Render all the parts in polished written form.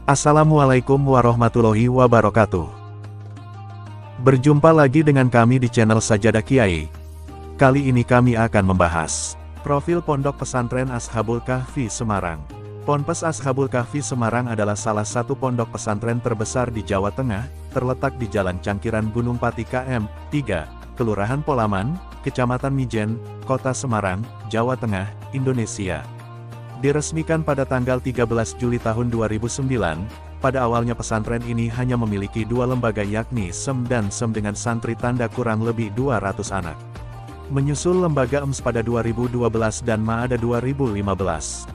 Assalamualaikum warahmatullahi wabarakatuh. Berjumpa lagi dengan kami di channel Sajadah Kiai. Kali ini kami akan membahas profil Pondok Pesantren Ashabul Kahfi Semarang. Ponpes Ashabul Kahfi Semarang adalah salah satu pondok pesantren terbesar di Jawa Tengah, terletak di Jalan Cangkiran Gunung Pati KM 3, Kelurahan Polaman, Kecamatan Mijen, Kota Semarang, Jawa Tengah, Indonesia. Diresmikan pada tanggal 13 Juli tahun 2009, pada awalnya pesantren ini hanya memiliki dua lembaga yakni SEM dan SEM dengan santri tanda kurang lebih 200 anak. Menyusul lembaga EMS pada 2012 dan MAADA 2015.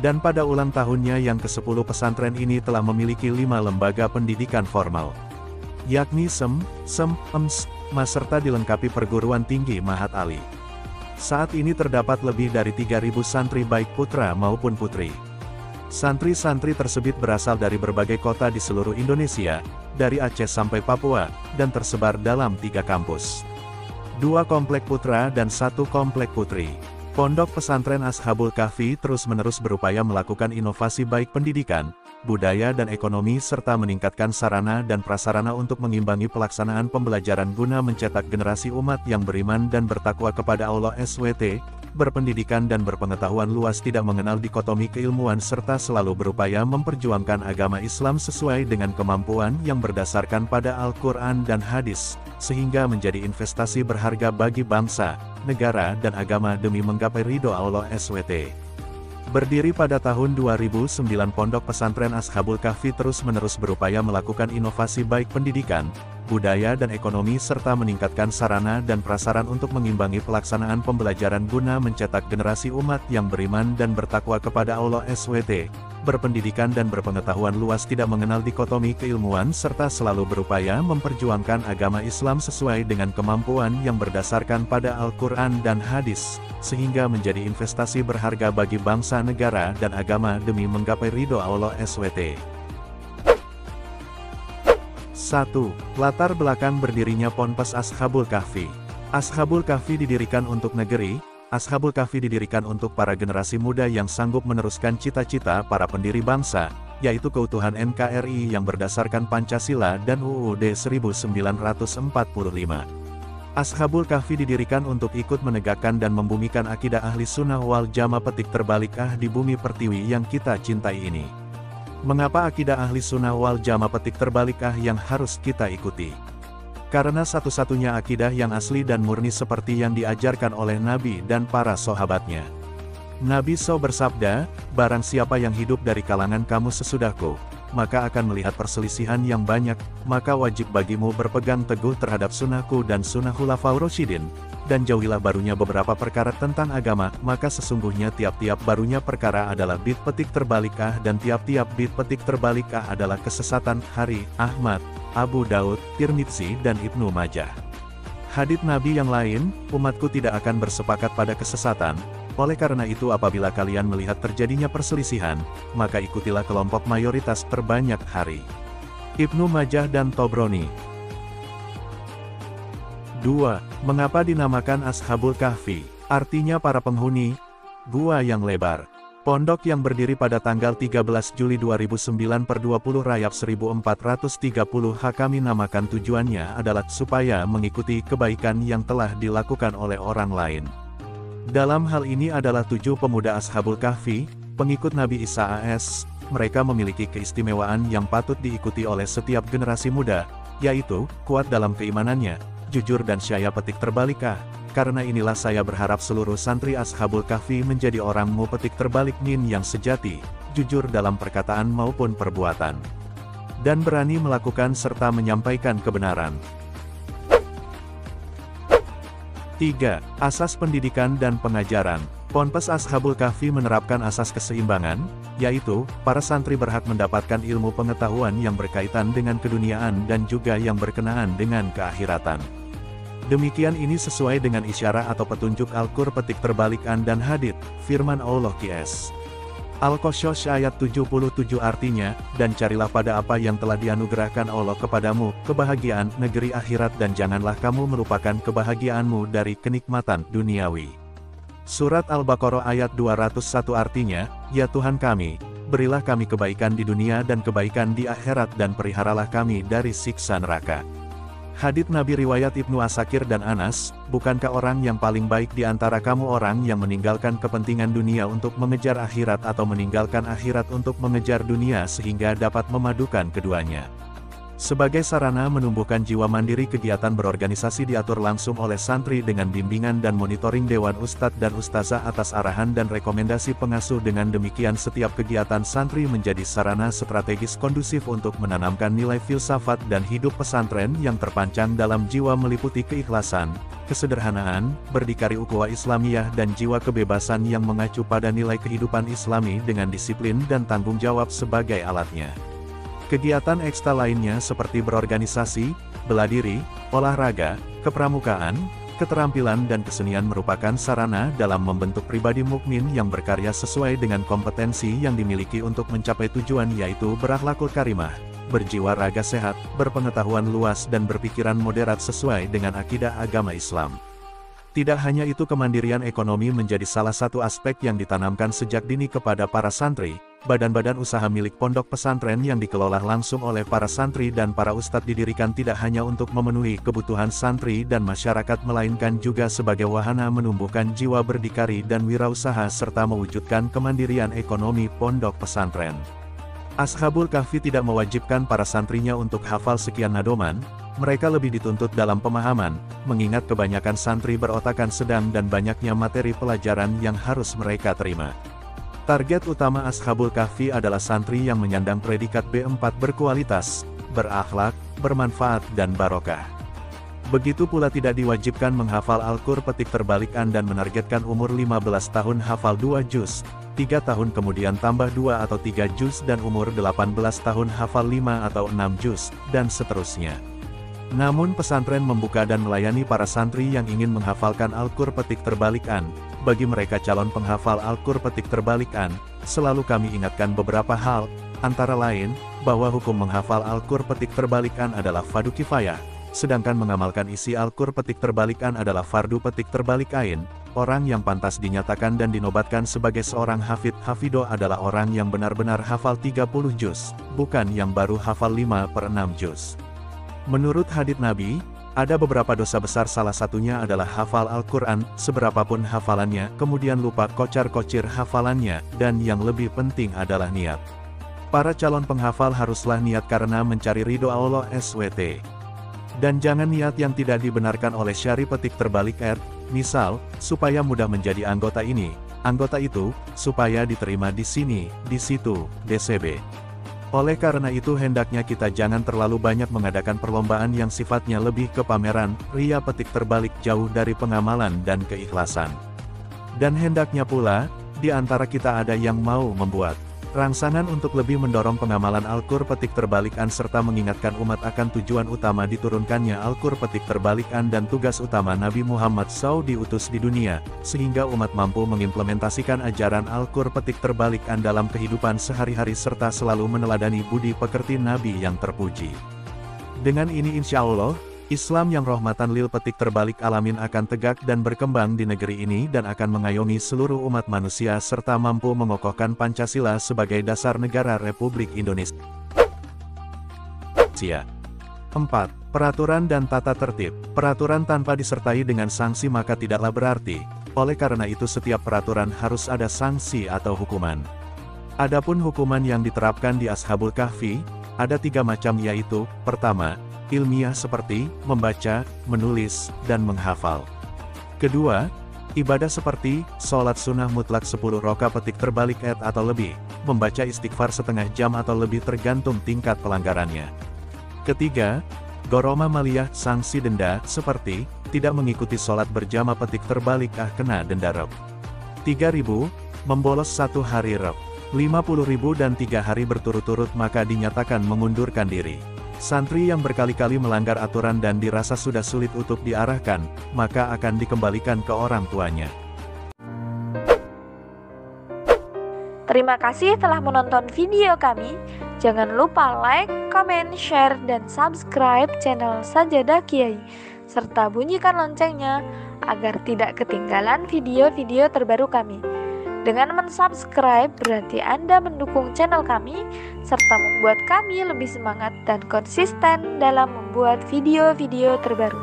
Dan pada ulang tahunnya yang ke-10 pesantren ini telah memiliki 5 lembaga pendidikan formal. Yakni SEM, SEM, EMS, MA serta dilengkapi perguruan tinggi Mahat Ali. Saat ini terdapat lebih dari 3.000 santri baik putra maupun putri. Santri-santri tersebut berasal dari berbagai kota di seluruh Indonesia, dari Aceh sampai Papua, dan tersebar dalam 3 kampus. 2 komplek putra dan 1 komplek putri. Pondok Pesantren Ashabul Kahfi terus-menerus berupaya melakukan inovasi baik pendidikan, budaya dan ekonomi serta meningkatkan sarana dan prasarana untuk mengimbangi pelaksanaan pembelajaran guna mencetak generasi umat yang beriman dan bertakwa kepada Allah SWT, berpendidikan dan berpengetahuan luas, tidak mengenal dikotomi keilmuan serta selalu berupaya memperjuangkan agama Islam sesuai dengan kemampuan yang berdasarkan pada Al-Quran dan Hadis, sehingga menjadi investasi berharga bagi bangsa, negara dan agama demi menggapai ridho Allah SWT. Berdiri pada tahun 2009, Pondok Pesantren Ashabul Kahfi terus-menerus berupaya melakukan inovasi baik pendidikan, budaya dan ekonomi serta meningkatkan sarana dan prasaran untuk mengimbangi pelaksanaan pembelajaran guna mencetak generasi umat yang beriman dan bertakwa kepada Allah SWT, berpendidikan dan berpengetahuan luas, tidak mengenal dikotomi keilmuan serta selalu berupaya memperjuangkan agama Islam sesuai dengan kemampuan yang berdasarkan pada Al-Quran dan Hadis, sehingga menjadi investasi berharga bagi bangsa, negara dan agama demi menggapai ridho Allah SWT. 1. Latar belakang berdirinya Ponpes Ashabul Kahfi. Ashabul Kahfi didirikan untuk negeri. Ashabul Kahfi didirikan untuk para generasi muda yang sanggup meneruskan cita-cita para pendiri bangsa, yaitu keutuhan NKRI yang berdasarkan Pancasila dan UUD 1945. Ashabul Kahfi didirikan untuk ikut menegakkan dan membumikan akidah ahli sunnah wal jamaah petik terbalik di bumi pertiwi yang kita cintai ini. Mengapa akidah ahli sunnah wal jamaah petik terbalik yang harus kita ikuti? Karena satu-satunya akidah yang asli dan murni seperti yang diajarkan oleh Nabi dan para sahabatnya. Nabi SAW bersabda, "Barang siapa yang hidup dari kalangan kamu sesudahku, maka akan melihat perselisihan yang banyak, maka wajib bagimu berpegang teguh terhadap sunnahku dan sunnah khulafaur rasyidin, dan jauhilah barunya beberapa perkara tentang agama, maka sesungguhnya tiap-tiap barunya perkara adalah bid petik terbalik dan tiap-tiap bid petik terbalik adalah kesesatan." Hari, Ahmad, Abu Daud, Tirmidzi dan Ibnu Majah. Hadits Nabi yang lain, "Umatku tidak akan bersepakat pada kesesatan. Oleh karena itu apabila kalian melihat terjadinya perselisihan, maka ikutilah kelompok mayoritas terbanyak." Hari, Ibnu Majah dan Tobroni. 2. Mengapa dinamakan Ashabul Kahfi? Artinya para penghuni gua yang lebar. Pondok yang berdiri pada tanggal 13 Juli 2009 per 20 Rajab 1430 kami namakan tujuannya adalah supaya mengikuti kebaikan yang telah dilakukan oleh orang lain. Dalam hal ini adalah 7 pemuda Ashabul Kahfi, pengikut Nabi Isa AS. Mereka memiliki keistimewaan yang patut diikuti oleh setiap generasi muda, yaitu kuat dalam keimanannya, jujur dan syaya petik terbalik. Karena inilah saya berharap seluruh santri Ashabul Kahfi menjadi orang petik terbalik nin yang sejati, jujur dalam perkataan maupun perbuatan, dan berani melakukan serta menyampaikan kebenaran. 3. Asas pendidikan dan pengajaran. Ponpes Ashabul Kahfi menerapkan asas keseimbangan, yaitu, para santri berhak mendapatkan ilmu pengetahuan yang berkaitan dengan keduniaan dan juga yang berkenaan dengan keakhiratan. Demikian ini sesuai dengan isyarah atau petunjuk Al-Qur petik terbalik dan hadits, firman Allah QS. Al-Qasas ayat 77 artinya, dan carilah pada apa yang telah dianugerahkan Allah kepadamu, kebahagiaan negeri akhirat, dan janganlah kamu melupakan kebahagiaanmu dari kenikmatan duniawi. Surat Al-Baqarah ayat 201 artinya, ya Tuhan kami, berilah kami kebaikan di dunia dan kebaikan di akhirat dan peliharalah kami dari siksa neraka. Hadits Nabi riwayat Ibnu Asakir dan Anas, bukankah orang yang paling baik di antara kamu orang yang meninggalkan kepentingan dunia untuk mengejar akhirat atau meninggalkan akhirat untuk mengejar dunia sehingga dapat memadukan keduanya. Sebagai sarana menumbuhkan jiwa mandiri, kegiatan berorganisasi diatur langsung oleh santri dengan bimbingan dan monitoring Dewan Ustadz dan Ustazah atas arahan dan rekomendasi pengasuh. Dengan demikian setiap kegiatan santri menjadi sarana strategis kondusif untuk menanamkan nilai filsafat dan hidup pesantren yang terpancang dalam jiwa meliputi keikhlasan, kesederhanaan, berdikari ukhuwah Islamiyah dan jiwa kebebasan yang mengacu pada nilai kehidupan Islami dengan disiplin dan tanggung jawab sebagai alatnya. Kegiatan ekstra lainnya seperti berorganisasi, bela diri, olahraga, kepramukaan, keterampilan dan kesenian merupakan sarana dalam membentuk pribadi mukmin yang berkarya sesuai dengan kompetensi yang dimiliki untuk mencapai tujuan, yaitu berakhlakul karimah, berjiwa raga sehat, berpengetahuan luas dan berpikiran moderat sesuai dengan akidah agama Islam. Tidak hanya itu, kemandirian ekonomi menjadi salah satu aspek yang ditanamkan sejak dini kepada para santri. Badan-badan usaha milik pondok pesantren yang dikelola langsung oleh para santri dan para ustadz didirikan tidak hanya untuk memenuhi kebutuhan santri dan masyarakat, melainkan juga sebagai wahana menumbuhkan jiwa berdikari dan wirausaha serta mewujudkan kemandirian ekonomi pondok pesantren. Ashabul Kahfi tidak mewajibkan para santrinya untuk hafal sekian nadoman, mereka lebih dituntut dalam pemahaman, mengingat kebanyakan santri berotakan sedang dan banyaknya materi pelajaran yang harus mereka terima. Target utama Ashabul Kahfi adalah santri yang menyandang predikat B4 berkualitas, berakhlak, bermanfaat dan barokah. Begitu pula tidak diwajibkan menghafal Al-Qur petik terbalikan dan menargetkan umur 15 tahun hafal 2 juz, 3 tahun kemudian tambah 2 atau 3 juz dan umur 18 tahun hafal 5 atau 6 juz, dan seterusnya. Namun pesantren membuka dan melayani para santri yang ingin menghafalkan Al-Qur petik terbalikan. Bagi mereka calon penghafal Al-Qur petik terbalikan, selalu kami ingatkan beberapa hal, antara lain, bahwa hukum menghafal Al-Qur petik terbalikan adalah fardu kifayah, sedangkan mengamalkan isi Al-Qur petik terbalikan adalah fardu petik terbalik ain. Orang yang pantas dinyatakan dan dinobatkan sebagai seorang hafido adalah orang yang benar-benar hafal 30 juz, bukan yang baru hafal 5/6 juz. Menurut hadits Nabi, ada beberapa dosa besar, salah satunya adalah hafal Al-Quran, seberapapun hafalannya, kemudian lupa kocar-kocir hafalannya, dan yang lebih penting adalah niat. Para calon penghafal haruslah niat karena mencari ridho Allah SWT. Dan jangan niat yang tidak dibenarkan oleh syari petik terbalik misal, supaya mudah menjadi anggota ini, anggota itu, supaya diterima di sini, di situ, DCB. Oleh karena itu hendaknya kita jangan terlalu banyak mengadakan perlombaan yang sifatnya lebih ke pameran, ria petik terbalik, jauh dari pengamalan dan keikhlasan. Dan hendaknya pula, di antara kita ada yang mau membuat rangsangan untuk lebih mendorong pengamalan Al-Qur petik terbalikan serta mengingatkan umat akan tujuan utama diturunkannya Al-Qur petik terbalikan dan tugas utama Nabi Muhammad SAW diutus di dunia, sehingga umat mampu mengimplementasikan ajaran Al-Qur petik terbalikan dalam kehidupan sehari-hari serta selalu meneladani budi pekerti Nabi yang terpuji. Dengan ini insya Allah, Islam yang rahmatan lil petik terbalik alamin akan tegak dan berkembang di negeri ini dan akan mengayomi seluruh umat manusia serta mampu mengokohkan Pancasila sebagai dasar negara Republik Indonesia. 4. Peraturan dan tata tertib. Peraturan tanpa disertai dengan sanksi maka tidaklah berarti. Oleh karena itu setiap peraturan harus ada sanksi atau hukuman. Adapun hukuman yang diterapkan di Ashabul Kahfi, ada 3 macam, yaitu, pertama, ilmiah seperti membaca, menulis, dan menghafal. Kedua, ibadah seperti sholat sunnah mutlak 10 rakaat petik terbalik atau lebih, membaca istighfar setengah jam atau lebih tergantung tingkat pelanggarannya. Ketiga, goroma maliyah, sanksi denda seperti tidak mengikuti sholat berjamaah petik terbalik kena denda Reb. 3.000, membolos 1 hari Reb. 50.000 dan 3 hari berturut-turut maka dinyatakan mengundurkan diri. Santri yang berkali-kali melanggar aturan dan dirasa sudah sulit untuk diarahkan, maka akan dikembalikan ke orang tuanya. Terima kasih telah menonton video kami. Jangan lupa like, comment, share, dan subscribe channel Sajadah Kiai, serta bunyikan loncengnya agar tidak ketinggalan video-video terbaru kami. Dengan mensubscribe berarti Anda mendukung channel kami serta membuat kami lebih semangat dan konsisten dalam membuat video-video terbaru.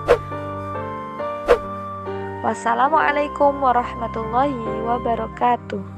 Wassalamualaikum warahmatullahi wabarakatuh.